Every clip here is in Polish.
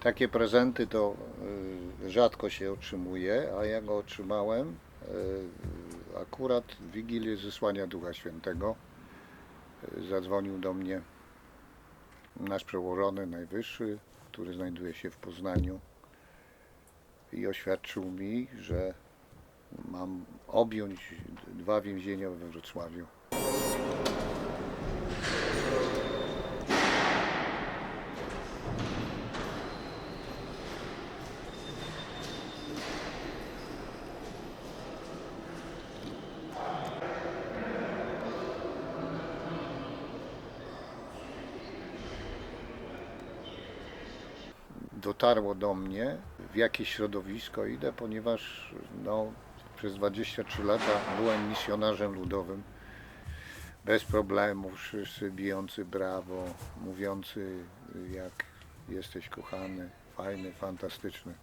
Takie prezenty to rzadko się otrzymuje, a ja go otrzymałem akurat w Wigilię Zesłania Ducha Świętego. Zadzwonił do mnie nasz przełożony najwyższy, który znajduje się w Poznaniu i oświadczył mi, że mam objąć 2 więzienia we Wrocławiu. Dotarło do mnie, w jakie środowisko idę, ponieważ przez 23 lata byłem misjonarzem ludowym. Bez problemu, wszyscy bijący brawo, mówiący jak jesteś kochany, fajny, fantastyczny.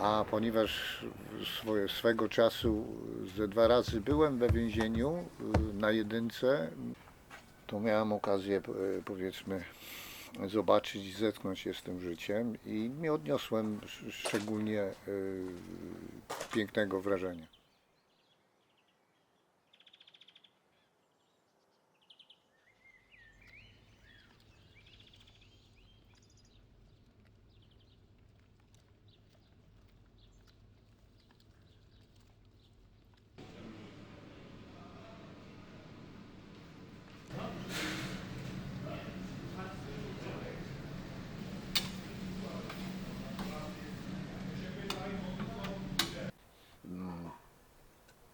A ponieważ swego czasu ze 2 razy byłem we więzieniu na jedynce, to miałem okazję, powiedzmy, zobaczyć i zetknąć się z tym życiem i nie odniosłem szczególnie pięknego wrażenia.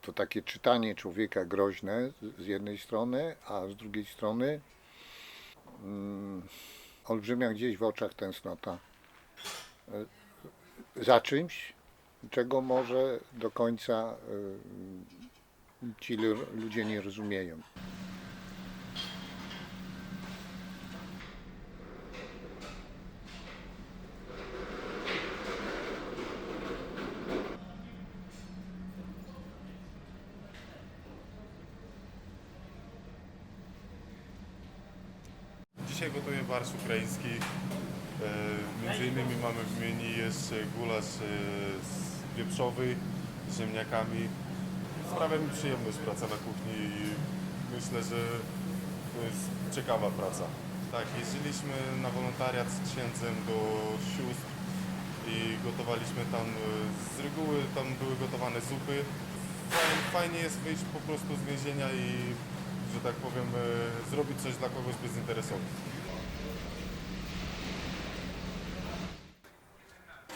To takie czytanie człowieka groźne z jednej strony, a z drugiej strony olbrzymia gdzieś w oczach tęsknota za czymś, czego może do końca ci ludzie nie rozumieją. Dzisiaj gotuję barszcz ukraiński. Między innymi mamy w menu jeszcze gulasz wieprzowy z ziemniakami. Sprawia mi przyjemność praca na kuchni i myślę, że to jest ciekawa praca. Tak, jeździliśmy na wolontariat z księdzem do sióstr i gotowaliśmy tam, z reguły tam były gotowane supy. Fajnie jest wyjść po prostu z więzienia i, że tak powiem, zrobić coś dla kogoś bezinteresownie.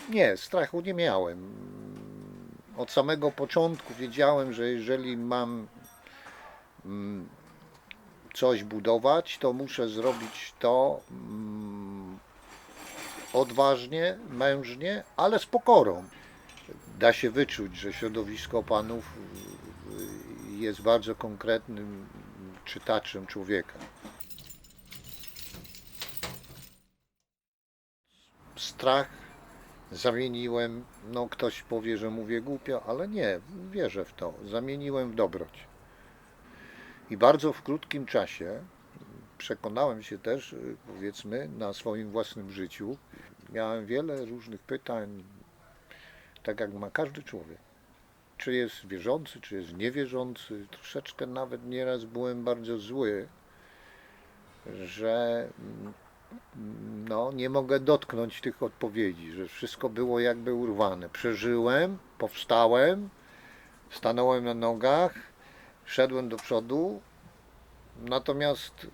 Nie, strachu nie miałem. Od samego początku wiedziałem, że jeżeli mam coś budować, to muszę zrobić to odważnie, mężnie, ale z pokorą. Da się wyczuć, że środowisko panów jest bardzo konkretnym czytaczem człowieka. Strach zamieniłem, ktoś powie, że mówię głupio, ale nie, wierzę w to, zamieniłem w dobroć. I bardzo w krótkim czasie przekonałem się też, powiedzmy, na swoim własnym życiu. Miałem wiele różnych pytań, tak jak ma każdy człowiek. Czy jest wierzący, czy jest niewierzący. Troszeczkę nawet nieraz byłem bardzo zły, że nie mogę dotknąć tych odpowiedzi, że wszystko było jakby urwane. Przeżyłem, powstałem, stanąłem na nogach, szedłem do przodu, natomiast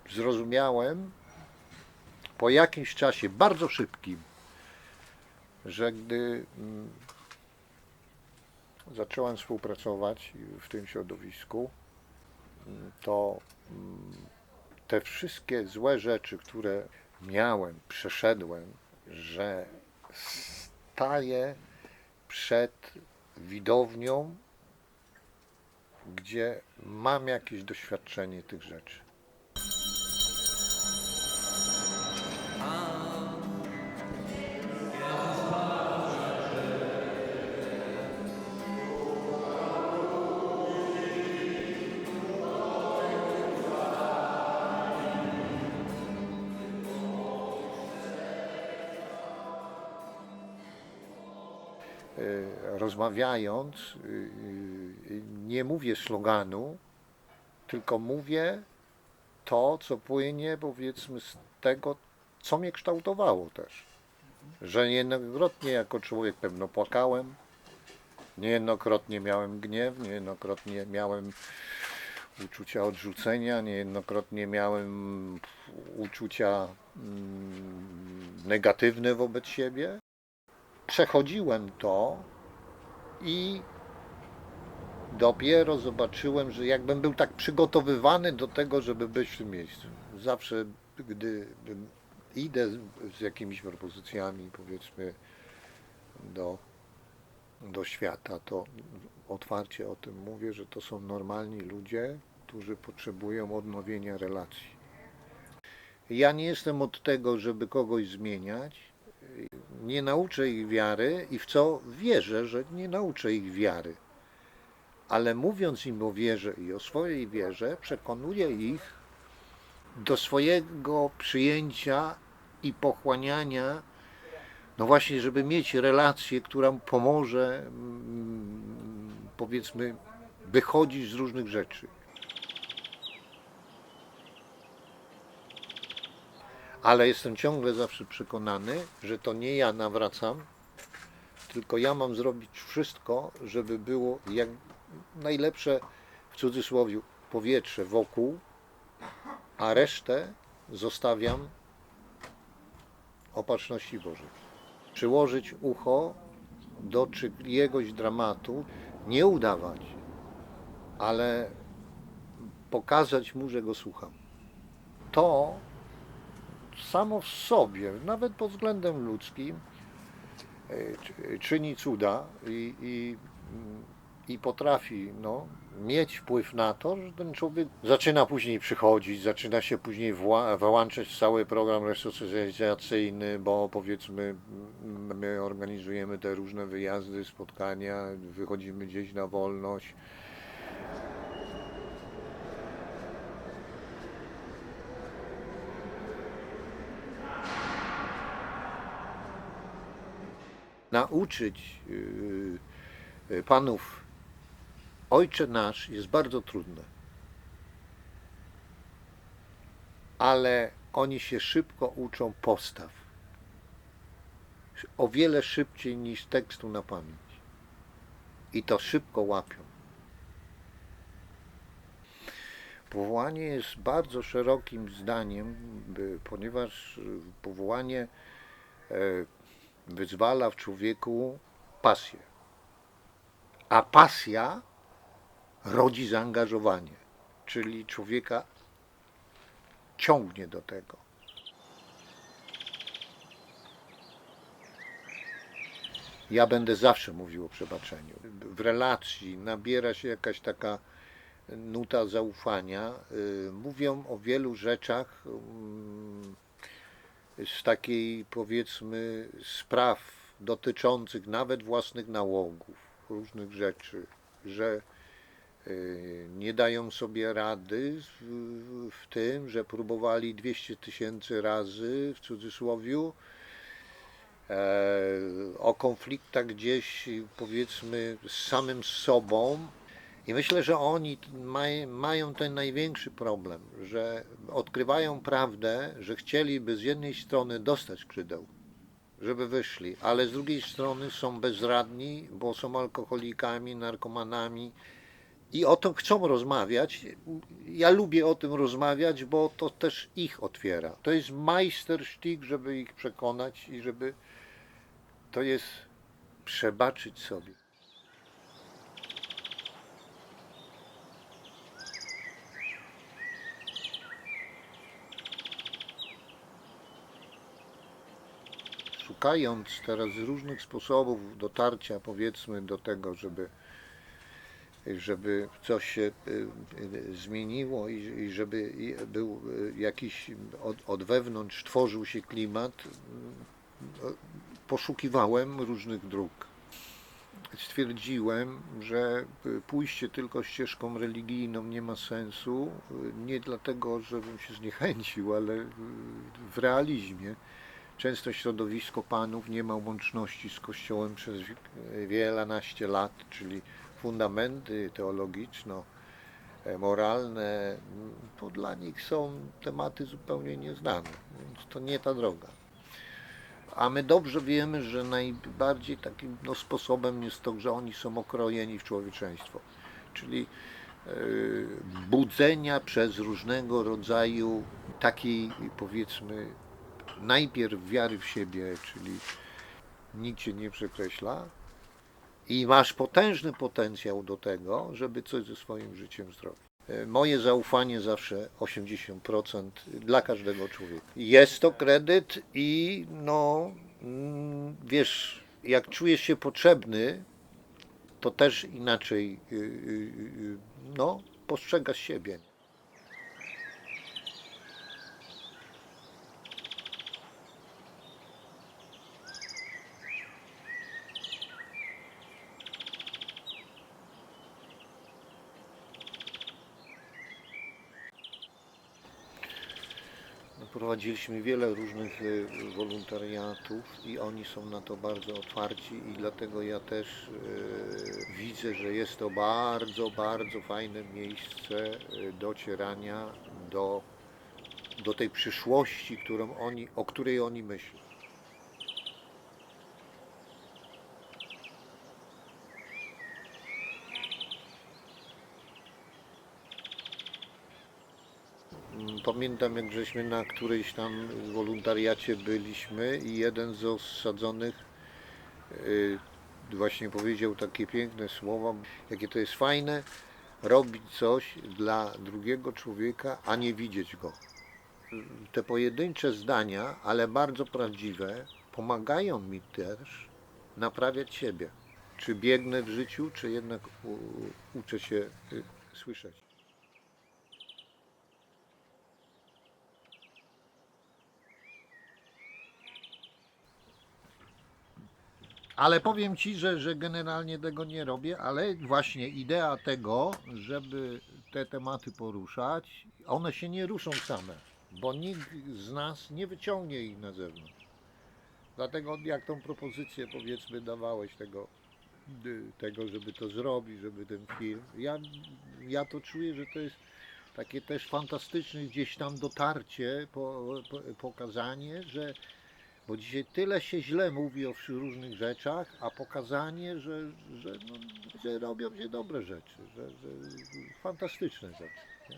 zrozumiałem po jakimś czasie bardzo szybkim, że gdy zacząłem współpracować w tym środowisku, to te wszystkie złe rzeczy, które miałem, przeszedłem, że staję przed widownią, gdzie mam jakieś doświadczenie tych rzeczy. Rozmawiając, nie mówię sloganu, tylko mówię to, co płynie, powiedzmy, z tego, co mnie kształtowało też. Że niejednokrotnie jako człowiek pewno płakałem, niejednokrotnie miałem gniew, niejednokrotnie miałem uczucia odrzucenia, niejednokrotnie miałem uczucia negatywne wobec siebie. Przechodziłem to i dopiero zobaczyłem, że jakbym był tak przygotowywany do tego, żeby być w tym miejscu. Zawsze, gdy idę z jakimiś propozycjami, powiedzmy, do świata, to otwarcie o tym mówię, że to są normalni ludzie, którzy potrzebują odnowienia relacji. Ja nie jestem od tego, żeby kogoś zmieniać. Nie nauczę ich wiary i w co wierzę, że nie nauczę ich wiary. Ale mówiąc im o wierze i o swojej wierze, przekonuję ich do swojego przyjęcia i pochłaniania, no właśnie, żeby mieć relację, która pomoże, powiedzmy, wychodzić z różnych rzeczy. Ale jestem ciągle zawsze przekonany, że to nie ja nawracam, tylko ja mam zrobić wszystko, żeby było jak najlepsze, w cudzysłowie, powietrze wokół, a resztę zostawiam opatrzności Bożej. Przyłożyć ucho do czyjegoś dramatu, nie udawać, ale pokazać mu, że go słucham. To samo w sobie, nawet pod względem ludzkim, czyni cuda i potrafi mieć wpływ na to, że ten człowiek zaczyna później przychodzić, zaczyna się później włączać w cały program resocjalizacyjny, bo powiedzmy my organizujemy te różne wyjazdy, spotkania, wychodzimy gdzieś na wolność. Nauczyć panów Ojcze Nasz jest bardzo trudne, ale oni się szybko uczą postaw, o wiele szybciej niż tekstu na pamięć i to szybko łapią. Powołanie jest bardzo szerokim zdaniem, ponieważ powołanie wyzwala w człowieku pasję, a pasja rodzi zaangażowanie, czyli człowieka ciągnie do tego. Ja będę zawsze mówił o przebaczeniu. W relacji nabiera się jakaś taka nuta zaufania. Mówią o wielu rzeczach z takiej, powiedzmy, spraw dotyczących nawet własnych nałogów, różnych rzeczy, że nie dają sobie rady w tym, że próbowali 200 000 razy, w cudzysłowie, o konfliktach gdzieś, powiedzmy, z samym sobą. I myślę, że oni mają ten największy problem, że odkrywają prawdę, że chcieliby z jednej strony dostać skrzydeł, żeby wyszli, ale z drugiej strony są bezradni, bo są alkoholikami, narkomanami i o tym chcą rozmawiać. Ja lubię o tym rozmawiać, bo to też ich otwiera. To jest majstersztyk, żeby ich przekonać i żeby to jest przebaczyć sobie. szukając teraz różnych sposobów dotarcia, powiedzmy, do tego, żeby coś się zmieniło i żeby był jakiś od wewnątrz tworzył się klimat, poszukiwałem różnych dróg. Stwierdziłem, że pójście tylko ścieżką religijną nie ma sensu, nie dlatego, żebym się zniechęcił, ale w realizmie często środowisko panów nie ma łączności z Kościołem przez wielanaście lat, czyli fundamenty teologiczno-moralne, to dla nich są tematy zupełnie nieznane, więc to nie ta droga. A my dobrze wiemy, że najbardziej takim sposobem jest to, że oni są okrojeni w człowieczeństwo, czyli budzenia przez różnego rodzaju takiej, powiedzmy, najpierw wiary w siebie, czyli nikt cię nie przekreśla i masz potężny potencjał do tego, żeby coś ze swoim życiem zrobić. Moje zaufanie zawsze 80% dla każdego człowieka. Jest to kredyt i wiesz, jak czujesz się potrzebny, to też inaczej postrzegasz siebie. Prowadziliśmy wiele różnych wolontariatów i oni są na to bardzo otwarci i dlatego ja też widzę, że jest to bardzo, bardzo fajne miejsce docierania do tej przyszłości, o której oni myślą. Pamiętam, jak żeśmy na którejś tam wolontariacie byliśmy i jeden z osadzonych właśnie powiedział takie piękne słowa, jakie to jest fajne robić coś dla drugiego człowieka, a nie widzieć go. Te pojedyncze zdania, ale bardzo prawdziwe, pomagają mi też naprawiać siebie. Czy biegnę w życiu, czy jednak uczę się słyszeć. Ale powiem Ci, że generalnie tego nie robię, ale właśnie idea tego, żeby te tematy poruszać, one się nie ruszą same, bo nikt z nas nie wyciągnie ich na zewnątrz. Dlatego jak tą propozycję, powiedzmy, dawałeś tego, żeby to zrobić, żeby ten film, ja to czuję, że to jest takie też fantastyczne gdzieś tam dotarcie, pokazanie, bo dzisiaj tyle się źle mówi o różnych rzeczach, a pokazanie, że robią się dobre rzeczy, że fantastyczne rzeczy. Nie?